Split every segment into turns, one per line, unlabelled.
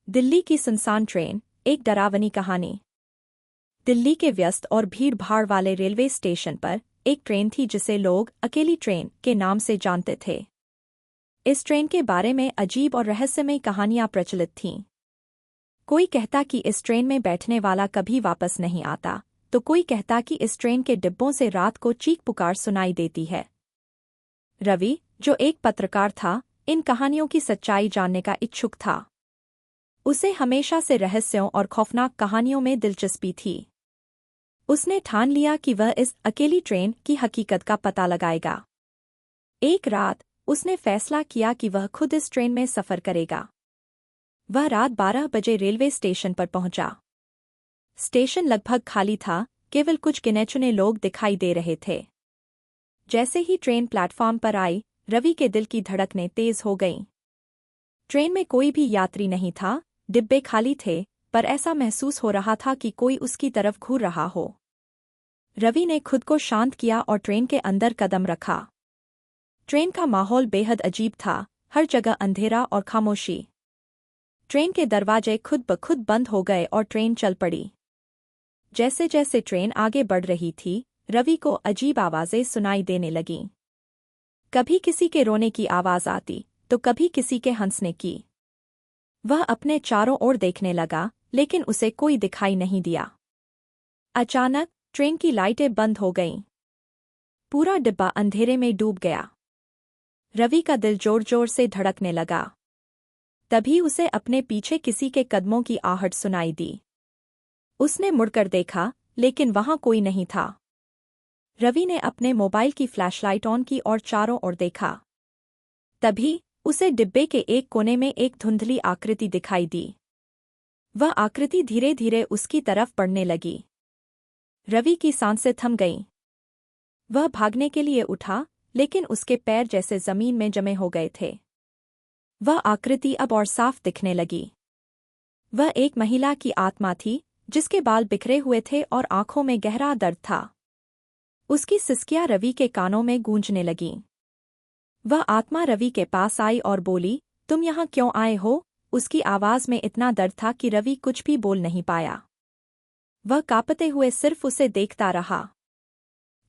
दिल्ली की सुनसान ट्रेन, एक डरावनी कहानी। दिल्ली के व्यस्त और भीड़-भाड़ वाले रेलवे स्टेशन पर एक ट्रेन थी जिसे लोग अकेली ट्रेन के नाम से जानते थे। इस ट्रेन के बारे में अजीब और रहस्यमय कहानियां प्रचलित थीं। कोई कहता कि इस ट्रेन में बैठने वाला कभी वापस नहीं आता, तो कोई कहता कि इस ट्रेन के डिब्बों से रात को चीख-पुकार सुनाई देती है। रवि, जो एक पत्रकार था, इन कहानियों की सच्चाई जानने का इच्छुक था। उसे हमेशा से रहस्यों और खौफनाक कहानियों में दिलचस्पी थी। उसने ठान लिया कि वह इस अकेली ट्रेन की हकीकत का पता लगाएगा। एक रात उसने फैसला किया कि वह खुद इस ट्रेन में सफर करेगा। वह रात 12 बजे रेलवे स्टेशन पर पहुंचा। स्टेशन लगभग खाली था, केवल कुछ गिने-चुने लोग दिखाई दे रहे थे। जैसे ही ट्रेन प्लेटफॉर्म पर आई, रवि के दिल की धड़कनें तेज हो गईं। ट्रेन में कोई भी यात्री नहीं था, डिब्बे खाली थे, पर ऐसा महसूस हो रहा था कि कोई उसकी तरफ घूर रहा हो। रवि ने खुद को शांत किया और ट्रेन के अंदर कदम रखा। ट्रेन का माहौल बेहद अजीब था, हर जगह अंधेरा और खामोशी। ट्रेन के दरवाजे खुद ब खुद बंद हो गए और ट्रेन चल पड़ी। जैसे जैसे ट्रेन आगे बढ़ रही थी, रवि को अजीब आवाजें सुनाई देने लगीं। कभी किसी के रोने की आवाज आती, तो कभी किसी के हंसने की। वह अपने चारों ओर देखने लगा, लेकिन उसे कोई दिखाई नहीं दिया। अचानक ट्रेन की लाइटें बंद हो गईं। पूरा डिब्बा अंधेरे में डूब गया। रवि का दिल जोर-जोर से धड़कने लगा। तभी उसे अपने पीछे किसी के कदमों की आहट सुनाई दी। उसने मुड़कर देखा, लेकिन वहां कोई नहीं था। रवि ने अपने मोबाइल की फ्लैशलाइट ऑन की और चारों ओर देखा। तभी उसे डिब्बे के एक कोने में एक धुंधली आकृति दिखाई दी। वह आकृति धीरे-धीरे उसकी तरफ बढ़ने लगी। रवि की सांसें थम गईं। वह भागने के लिए उठा, लेकिन उसके पैर जैसे जमीन में जमे हो गए थे। वह आकृति अब और साफ दिखने लगी। वह एक महिला की आत्मा थी, जिसके बाल बिखरे हुए थे और आंखों में गहरा दर्द था। उसकी सिसकियां रवि के कानों में गूंजने लगीं। वह आत्मा रवि के पास आई और बोली, तुम यहाँ क्यों आए हो? उसकी आवाज में इतना दर्द था कि रवि कुछ भी बोल नहीं पाया। वह कांपते हुए सिर्फ उसे देखता रहा।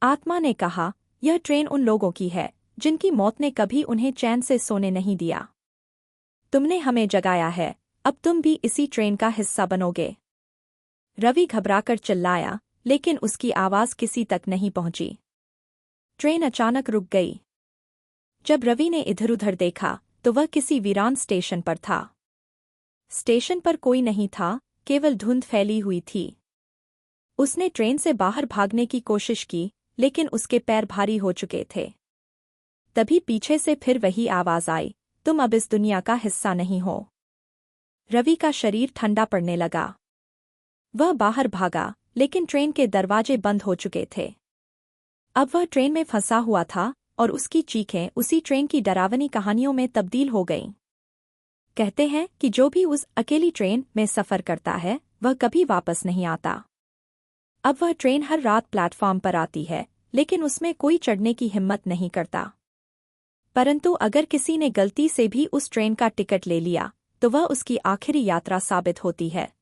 आत्मा ने कहा, यह ट्रेन उन लोगों की है, जिनकी मौत ने कभी उन्हें चैन से सोने नहीं दिया। तुमने हमें जगाया है, अब तुम भी इसी ट्रेन का हिस्सा बनोगे। रवि घबराकर चिल्लाया, लेकिन उसकी आवाज किसी तक नहीं पहुंची। ट्रेन अचानक रुक गई। जब रवि ने इधर-उधर देखा, तो वह किसी वीरान स्टेशन पर था। स्टेशन पर कोई नहीं था, केवल धुंध फैली हुई थी। उसने ट्रेन से बाहर भागने की कोशिश की, लेकिन उसके पैर भारी हो चुके थे। तभी पीछे से फिर वही आवाज आई, तुम अब इस दुनिया का हिस्सा नहीं हो। रवि का शरीर ठंडा पड़ने लगा। वह बाहर भागा, लेकिन ट्रेन के दरवाजे बंद हो चुके थे। अब वह ट्रेन में फंसा हुआ था, और उसकी चीखें उसी ट्रेन की डरावनी कहानियों में तब्दील हो गईं। कहते हैं कि जो भी उस अकेली ट्रेन में सफर करता है, वह कभी वापस नहीं आता। अब वह ट्रेन हर रात प्लेटफॉर्म पर आती है, लेकिन उसमें कोई चढ़ने की हिम्मत नहीं करता। परंतु अगर किसी ने गलती से भी उस ट्रेन का टिकट ले लिया, तो वह उसकी आखिरी यात्रा साबित होती है।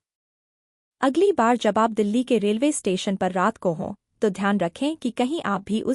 अगली बार जब आप दिल्ली के रेलवे स्टेशन पर रात को हों, तो ध्यान रखें कि कहीं आप भी उस